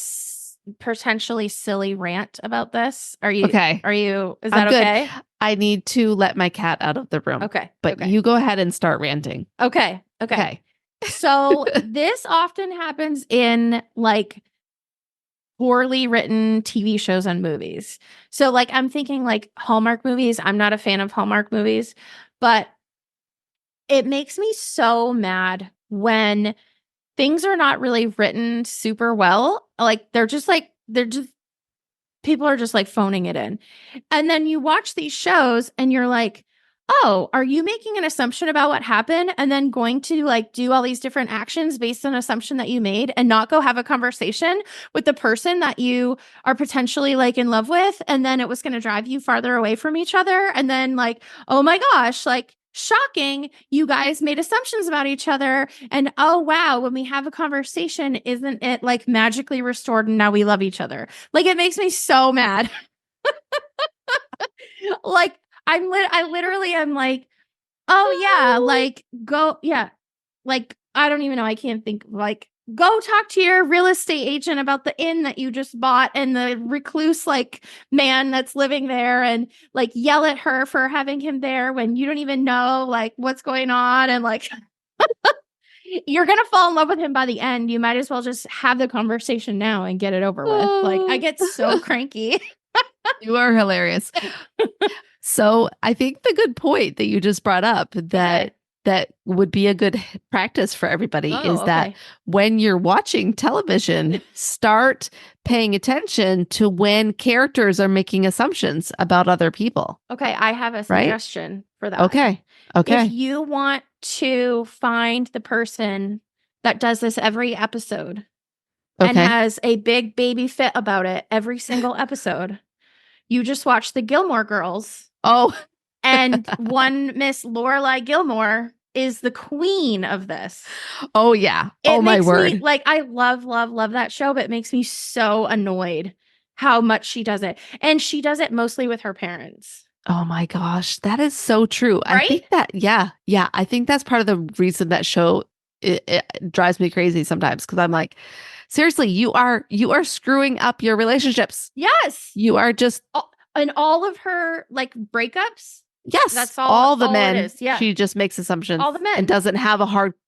potentially silly rant about this. Is I'm that good. okay? I need to let my cat out of the room. Okay. But you go ahead and start ranting. Okay. So this often happens in like poorly written TV shows and movies. So like I'm thinking like Hallmark movies. I'm not a fan of Hallmark movies, but it makes me so mad when things are not really written super well. Like people are just like phoning it in. And then you watch these shows and you're like, oh, are you making an assumption about what happened and then going to like do all these different actions based on an assumption that you made and not go have a conversation with the person that you are potentially like in love with? And then it was going to drive you farther away from each other. And then like, oh my gosh, like shocking, you guys made assumptions about each other. And oh wow, when we have a conversation, isn't it like magically restored and now we love each other? Like it makes me so mad. Like I literally am like, oh yeah, like go, yeah, like I don't even know. I can't think. Like go talk to your real estate agent about the inn that you just bought and the recluse like man that's living there, and like yell at her for having him there when you don't even know like what's going on, and like you're gonna fall in love with him by the end. You might as well just have the conversation now and get it over with. Like I get so cranky. You are hilarious. So I think the good point that you just brought up that would be a good practice for everybody is that when you're watching television, start paying attention to when characters are making assumptions about other people. Okay, I have a suggestion for that. Okay. If you want to find the person that does this every episode and has a big baby fit about it every single episode, you just watch the Gilmore Girls. Oh. And one Miss Lorelai Gilmore is the queen of this. Oh, yeah. Oh, my word. Like, I love that show, but it makes me so annoyed how much she does it. And she does it mostly with her parents. Oh, my gosh. That is so true. Right? I think that, yeah. I think that's part of the reason that show it drives me crazy sometimes because I'm like, seriously, you are screwing up your relationships. Yes. You are just. And all of her like breakups. Yes, that's all the men. It is. Yeah, she just makes assumptions. All the men, and doesn't have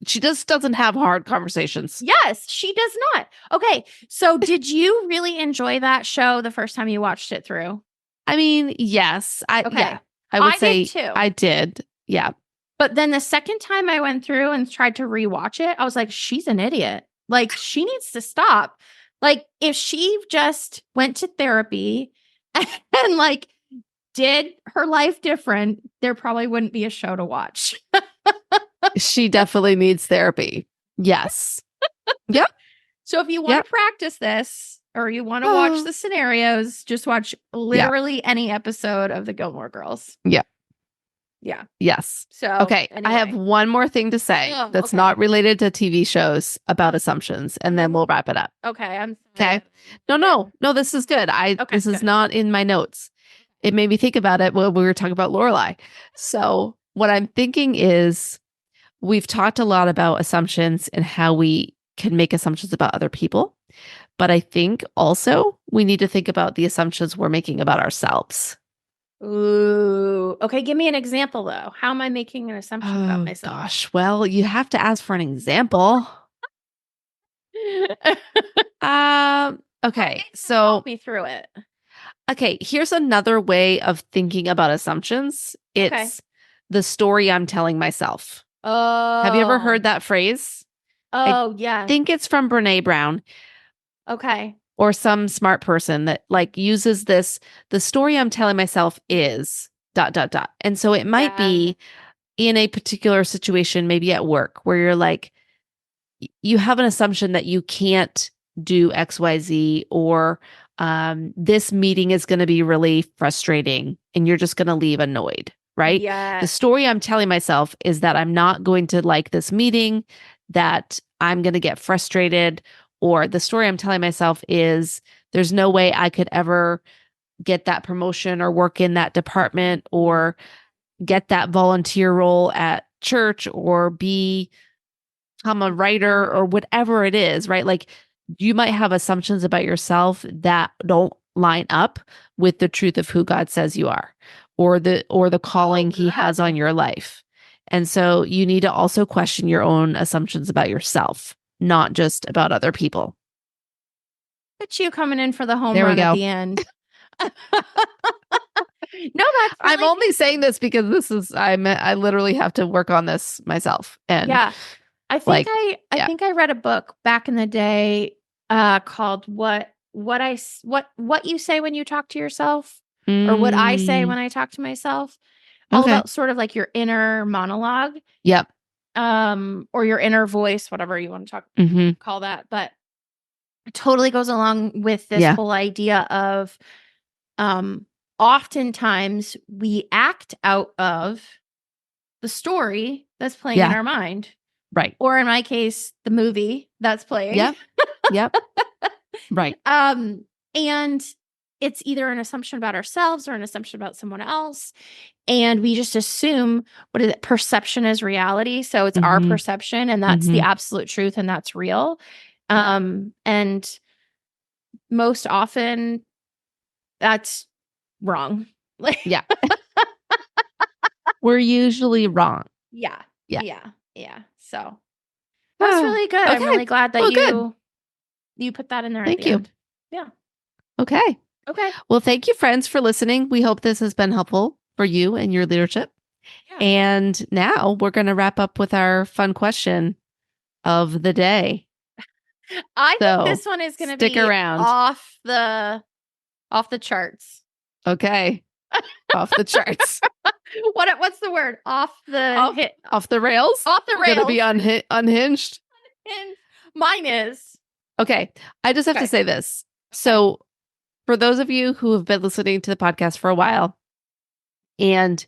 She just doesn't have hard conversations. Yes, she does not. Okay, so did you really enjoy that show the first time you watched it through? I mean, yes. I would say did too. I did. Yeah, but then the second time I went through and tried to rewatch it, I was like, she's an idiot. Like she needs to stop. Like if she just went to therapy and like did her life different, there probably wouldn't be a show to watch. She definitely needs therapy. Yes. Yep. So if you want to practice this or you want to watch the scenarios, just watch literally any episode of the Gilmore Girls. Yeah. Yeah. Yes. So okay. Anyway. I have one more thing to say that's not related to TV shows about assumptions, and then we'll wrap it up. Okay. Okay. No, this is good. This is not in my notes. It made me think about it when we were talking about Lorelai. So what I'm thinking is we've talked a lot about assumptions and how we can make assumptions about other people. But I think also we need to think about the assumptions we're making about ourselves. Ooh. Okay. Give me an example though. How am I making an assumption about myself? Gosh. Well, you have to ask for an example. Okay. So help me through it. Okay, here's another way of thinking about assumptions. It's the story I'm telling myself. Oh. Have you ever heard that phrase? Yeah. I think it's from Brene Brown. Okay. Or some smart person that like uses this, the story I'm telling myself is ... And so it might be in a particular situation, maybe at work, where you're like, you have an assumption that you can't do XYZ, or this meeting is going to be really frustrating and you're just going to leave annoyed, right? Yeah. The story I'm telling myself is that I'm not going to like this meeting, that I'm going to get frustrated, or the story I'm telling myself is there's no way I could ever get that promotion or work in that department or get that volunteer role at church or become a writer or whatever it is, right? Like you might have assumptions about yourself that don't line up with the truth of who God says you are or the calling he has on your life. And so you need to also question your own assumptions about yourself, not just about other people. Look at you coming in for the home There we run at go. the end. No, that's I'm really only saying this because I literally have to work on this myself. And yeah. I think like, I yeah. think I read a book back in the day called what you say when you talk to yourself or what I say when I talk to myself. All Okay. about sort of like your inner monologue. Yep. Or your inner voice, whatever you want to Mm-hmm. call that. But it totally goes along with this Yeah. whole idea of oftentimes we act out of the story that's playing in Yeah. our mind. Right. Or in my case, the movie that's playing. Yep. Yep. Right. And it's either an assumption about ourselves or an assumption about someone else. And we just assume what is it? Perception is reality. So it's our Mhm. perception, and that's the Mhm. absolute truth, and that's real. And most often that's wrong. Like, Yeah. We're usually wrong. yeah. Yeah. Yeah. So that's really good. I'm Okay. really glad that Well, good. you put that in there Thank at the you. end. Yeah. Okay. Okay. Well, thank you, friends, for listening. We hope this has been helpful for you and your leadership. Yeah. And now we're going to wrap up with our fun question of the day. I So, think this one is going to stick be around. off the charts. Okay. Off the charts. What's the word? Off the Off the rails? Off the rails. Going to be unhinged? And mine is. Okay. I just have to say this. So, for those of you who have been listening to the podcast for a while, and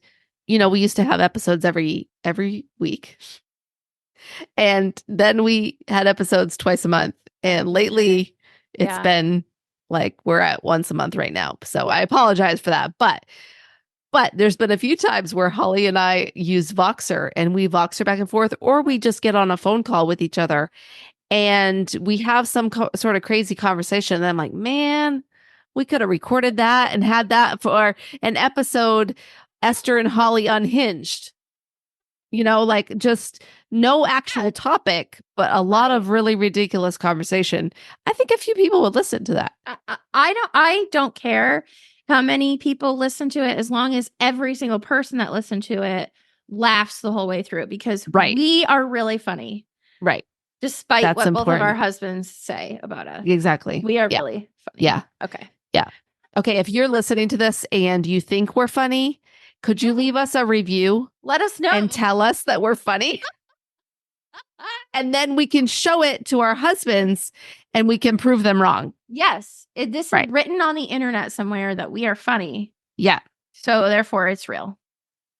we used to have episodes every week. And then we had episodes twice a month. And lately it's been like we're at once a month right now. So I apologize for that. But there's been a few times where Holly and I use Voxer and we Voxer back and forth, or we just get on a phone call with each other and we have some sort of crazy conversation. And I'm like, man, we could have recorded that and had that for an episode, Esther and Holly Unhinged. Like just no actual topic, but a lot of really ridiculous conversation. I think a few people would listen to that. I don't care how many people listen to it, as long as every single person that listened to it laughs the whole way through, because we are really funny. Right. Despite That's what important. both of our husbands say about us. Exactly. We are really funny. Yeah. Okay. Yeah. Okay. If you're listening to this and you think we're funny, could you leave us a review? Let us know. And tell us that we're funny. And then we can show it to our husbands and we can prove them wrong. Yes. This is written on the internet somewhere that we are funny. Yeah. So therefore it's real.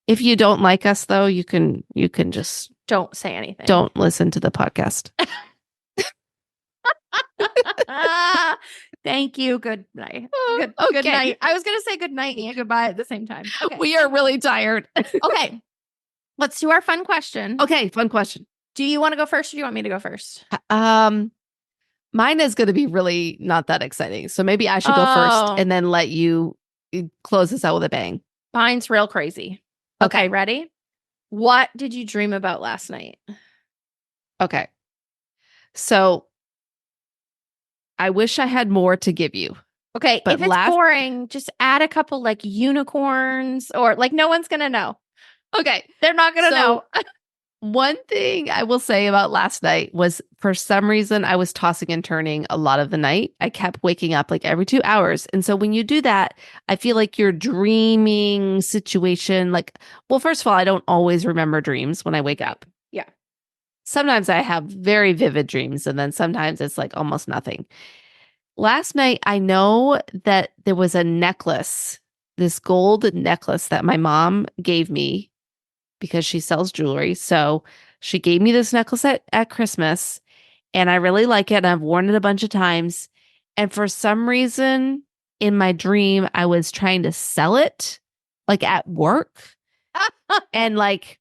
If you don't like us though, you can just don't say anything. Don't listen to the podcast. Thank you. Good night. Good night. I was going to say good night and goodbye at the same time. Okay. We are really tired. Okay. Let's do our fun question. Okay. Fun question. Do you want to go first or do you want me to go first? Mine is going to be really not that exciting. So maybe I should go first and then let you close this out with a bang. Mine's real crazy. Okay. Ready? What did you dream about last night? Okay. So I wish I had more to give you. Okay. But if it's boring, just add a couple like unicorns or like no one's going to know. Okay. They're not going to know. One thing I will say about last night was for some reason I was tossing and turning a lot of the night. I kept waking up like every 2 hours. And so when you do that, I feel like your dreaming situation, well, first of all, I don't always remember dreams when I wake up. Yeah. Sometimes I have very vivid dreams and then sometimes it's like almost nothing. Last night, I know that there was a necklace this gold necklace that my mom gave me because she sells jewelry. So she gave me this necklace at Christmas, and I really like it. And I've worn it a bunch of times. And for some reason in my dream, I was trying to sell it like at work. And like,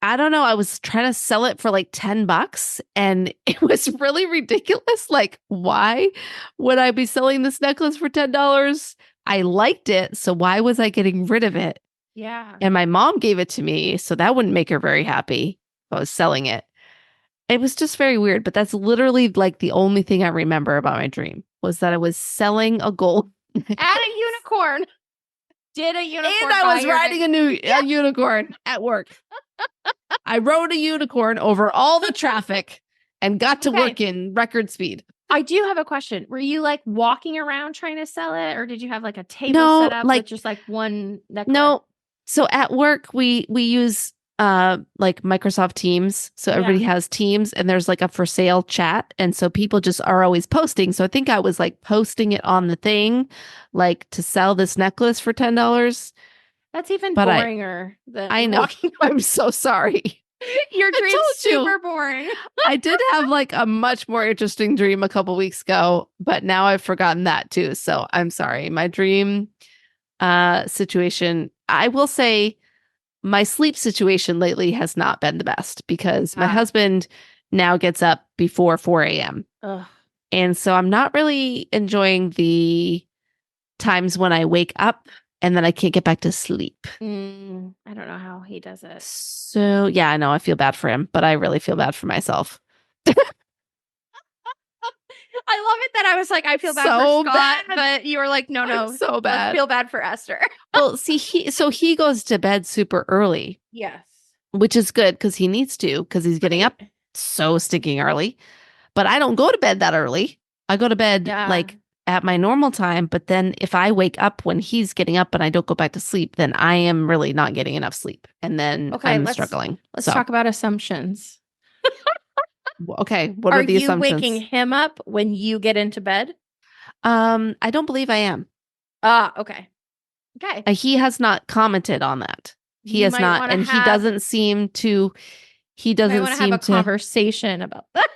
I don't know, I was trying to sell it for like $10 and it was really ridiculous. Like, why would I be selling this necklace for $10? I liked it. So why was I getting rid of it? Yeah. And my mom gave it to me. So that wouldn't make her very happy if I was selling it. It was just very weird. But that's literally like the only thing I remember about my dream was that I was selling a gold. At a unicorn. Did a unicorn. And I was riding a unicorn at work. I rode a unicorn over all the traffic and got to work in record speed. I do have a question. Were you like walking around trying to sell it, or did you have like a table set up with just like one necklace? No. So at work we use like Microsoft Teams. So everybody has Teams and there's like a for sale chat. And so people just are always posting. So I think I was like posting it on the thing, like to sell this necklace for $10. That's even boringer than I know. walking. I'm so sorry. Your dream's super boring. I did have like a much more interesting dream a couple weeks ago, but now I've forgotten that too. So I'm sorry. My dream situation, I will say my sleep situation lately has not been the best because my husband now gets up before 4 a.m. And so I'm not really enjoying the times when I wake up and then I can't get back to sleep. I don't know how he does it. So, yeah, I know I feel bad for him, but I really feel bad for myself. I love it that I was like, I feel bad for Scott, but you were like, no, so bad. Let's feel bad for Esther. Well, see, he goes to bed super early. Yes. Which is good because he needs to, because he's getting up so stinking early. But I don't go to bed that early. I go to bed like at my normal time. But then if I wake up when he's getting up and I don't go back to sleep, then I am really not getting enough sleep. And then I'm struggling. Let's talk about assumptions. Okay. What are the assumptions? Are you waking him up when you get into bed? I don't believe I am. Okay. Okay. He has not commented on that. He has not. And he doesn't seem to. He doesn't seem to have a conversation about that.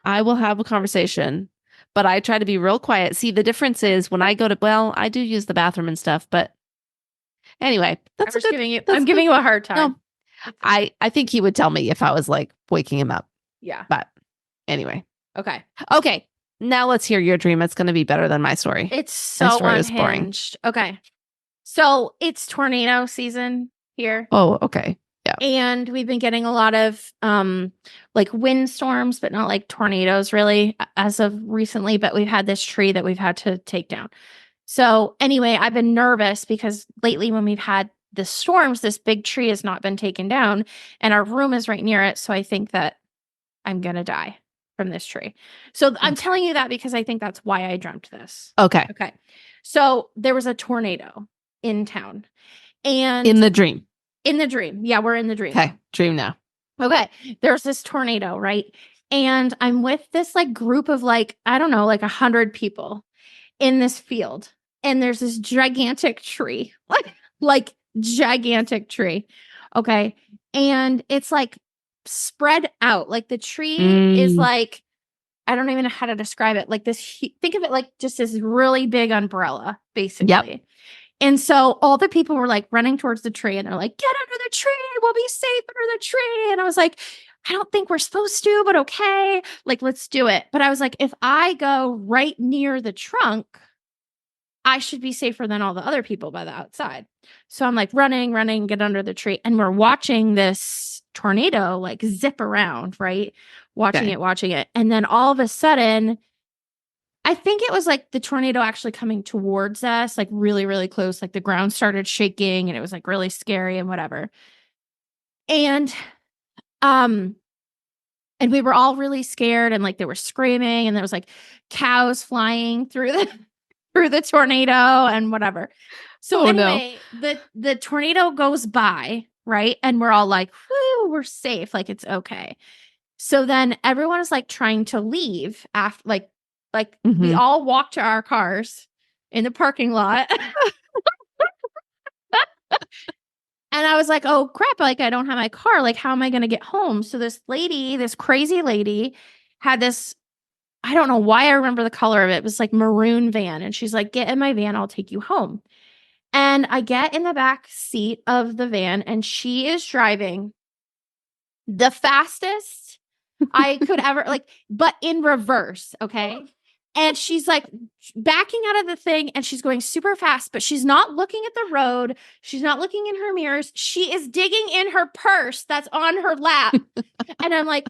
I will have a conversation, but I try to be real quiet. See, the difference is when I go to, well, I do use the bathroom and stuff, but anyway, I'm giving you a hard time. No, I think he would tell me if I was like waking him up. Yeah. But anyway. Okay. Now let's hear your dream. It's going to be better than my story. It's so unhinged. Okay. So it's tornado season here. Oh, okay. Yeah. And we've been getting a lot of like windstorms, but not like tornadoes really as of recently. But we've had this tree that we've had to take down. So anyway, I've been nervous because lately when we've had the storms, this big tree has not been taken down and our room is right near it. So I think that I'm going to die from this tree. So I'm telling you that because I think that's why I dreamt this. Okay. So there was a tornado in town. And in the dream. Yeah, we're in the dream. Okay. Dream now. Okay. There's this tornado, right? And I'm with this like group of like, I don't know, like 100 people in this field. And there's this gigantic tree, like gigantic tree. Okay. And it's like spread out. Like the tree is like, I don't even know how to describe it. Like this, think of it like just this really big umbrella, basically. Yep. And so all the people were like running towards the tree and they're like, get under the tree. We'll be safe under the tree. And I was like, I don't think we're supposed to, but okay. Like, let's do it. But I was like, if I go right near the trunk, I should be safer than all the other people by the outside. So I'm like running, get under the tree. And we're watching this tornado like zip around, right? Watching it. And then all of a sudden, I think it was like the tornado actually coming towards us, like really, really close. Like the ground started shaking and it was like really scary and whatever. And we were all really scared and like they were screaming and there was like cows flying through the tornado and whatever. So the tornado goes by, right? And we're all like, whoo, we're safe. Like it's okay. So then everyone is like trying to leave after like we all walk to our cars in the parking lot. And I was like, oh crap, like I don't have my car. Like, how am I going to get home? So this lady, this crazy lady had this, I don't know why I remember the color of it. It was like maroon van. And she's like, get in my van, I'll take you home. And I get in the back seat of the van and she is driving the fastest I could ever, like, but in reverse. Okay. And she's like backing out of the thing and she's going super fast, but she's not looking at the road. She's not looking in her mirrors. She is digging in her purse that's on her lap. And I'm like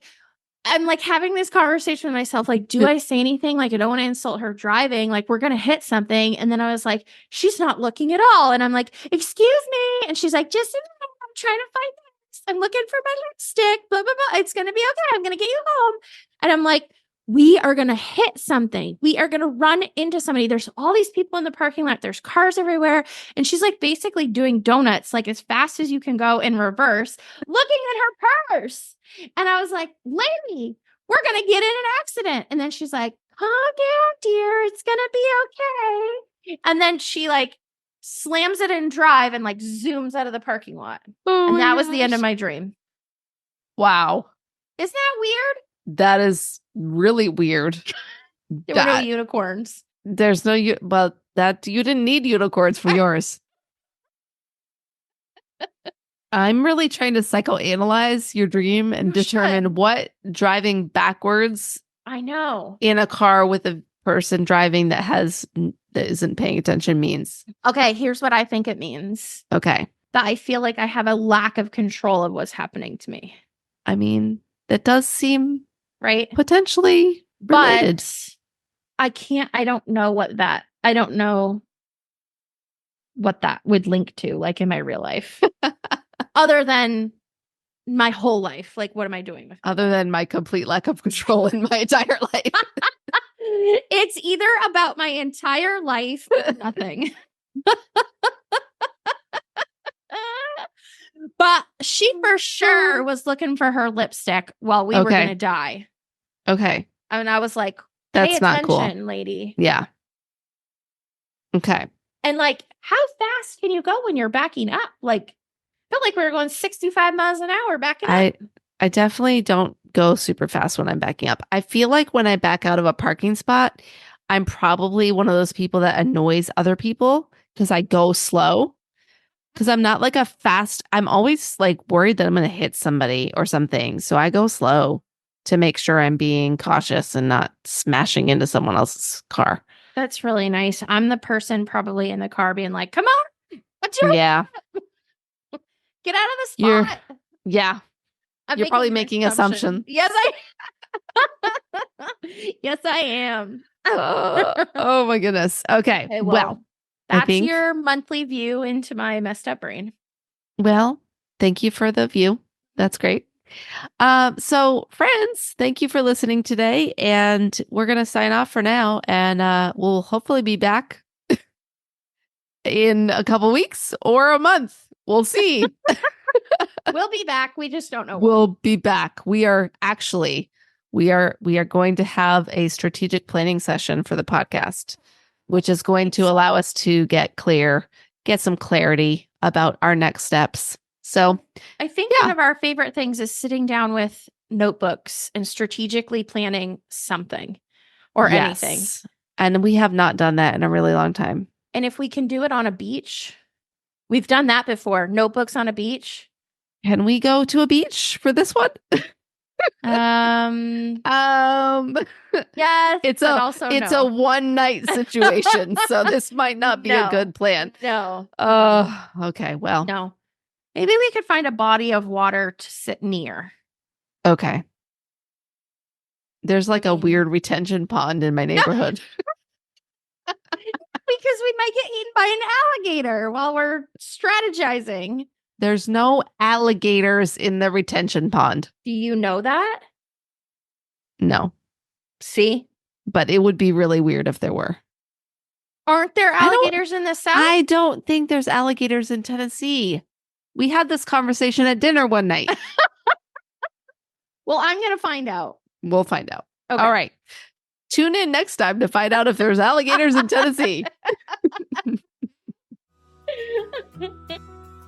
having this conversation with myself. Like, do I say anything? Like, I don't want to insult her driving. Like, we're going to hit something. And then I was like, she's not looking at all. And I'm like, excuse me. And she's like, just a minute. I'm trying to find this. I'm looking for my lipstick. Blah, blah, blah. It's going to be okay. I'm going to get you home. And I'm like, we are going to hit something. We are going to run into somebody. There's all these people in the parking lot. There's cars everywhere. And she's like basically doing donuts, like as fast as you can go in reverse, looking at her purse. And I was like, lady, we're going to get in an accident. And then she's like, calm down, dear. It's going to be okay. And then she like slams it in drive and like zooms out of the parking lot. And that was the end of my dream. Wow. Isn't that weird? That is really weird. There were no unicorns. There's no, well, that you didn't need unicorns for yours. I'm really trying to psychoanalyze your dream and determine what driving backwards. I know. In a car with a person driving that isn't paying attention means. Okay, here's what I think it means. Okay. That I feel like I have a lack of control of what's happening to me. I mean, that does seem right. Potentially related. But I don't know what that would link to, like in my real life. Other than my whole life. Like, what am I doing with it? Other than my complete lack of control in my entire life. It's either about my entire life or nothing. But she for sure was looking for her lipstick while we were going to die. Okay. And I was like, that's not cool, lady. Yeah. Okay. And like, how fast can you go when you're backing up? Like, felt like we were going 65 miles an hour backing up. I definitely don't go super fast when I'm backing up. I feel like when I back out of a parking spot, I'm probably one of those people that annoys other people because I go slow. Because I'm not like I'm always like worried that I'm going to hit somebody or something. So I go slow to make sure I'm being cautious and not smashing into someone else's car. That's really nice. I'm the person probably in the car being like, come on. What's your Get out of the spot. You're probably making assumptions. Yes, yes, I am. Oh my goodness. Okay. Well, that's your monthly view into my messed up brain. Well, thank you for the view. That's great. So friends, thank you for listening today. And we're going to sign off for now. And we'll hopefully be back in a couple weeks or a month. We'll see. We'll be back. We just don't know. We'll be back. We are going to have a strategic planning session for the podcast, which is going to allow us to get some clarity about our next steps. So I think one of our favorite things is sitting down with notebooks and strategically planning something or anything. And we have not done that in a really long time. And if we can do it on a beach, we've done that before. Notebooks on a beach. Can we go to a beach for this one? Yes, it's a one night situation, so this might not be a good plan. No. Oh, okay. Well, no. Maybe we could find a body of water to sit near. Okay. There's like a weird retention pond in my neighborhood. Because we might get eaten by an alligator while we're strategizing. There's no alligators in the retention pond. Do you know that? No. See? But it would be really weird if there were. Aren't there alligators in the South? I don't think there's alligators in Tennessee. We had this conversation at dinner one night. Well, I'm going to find out. We'll find out. Okay. All right. Tune in next time to find out if there's alligators in Tennessee.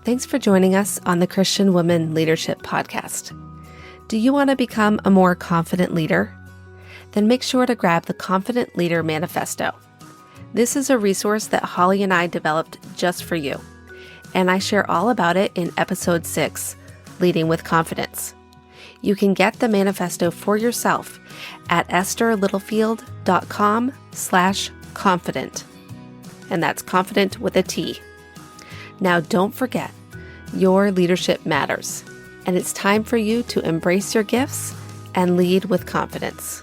Thanks for joining us on the Christian Women Leadership Podcast. Do you want to become a more confident leader? Then make sure to grab the Confident Leader Manifesto. This is a resource that Holly and I developed just for you, and I share all about it in episode 6, Leading with Confidence. You can get the manifesto for yourself at estherlittlefield.com/confident. And that's confident with a T. Now, don't forget, your leadership matters, and it's time for you to embrace your gifts and lead with confidence.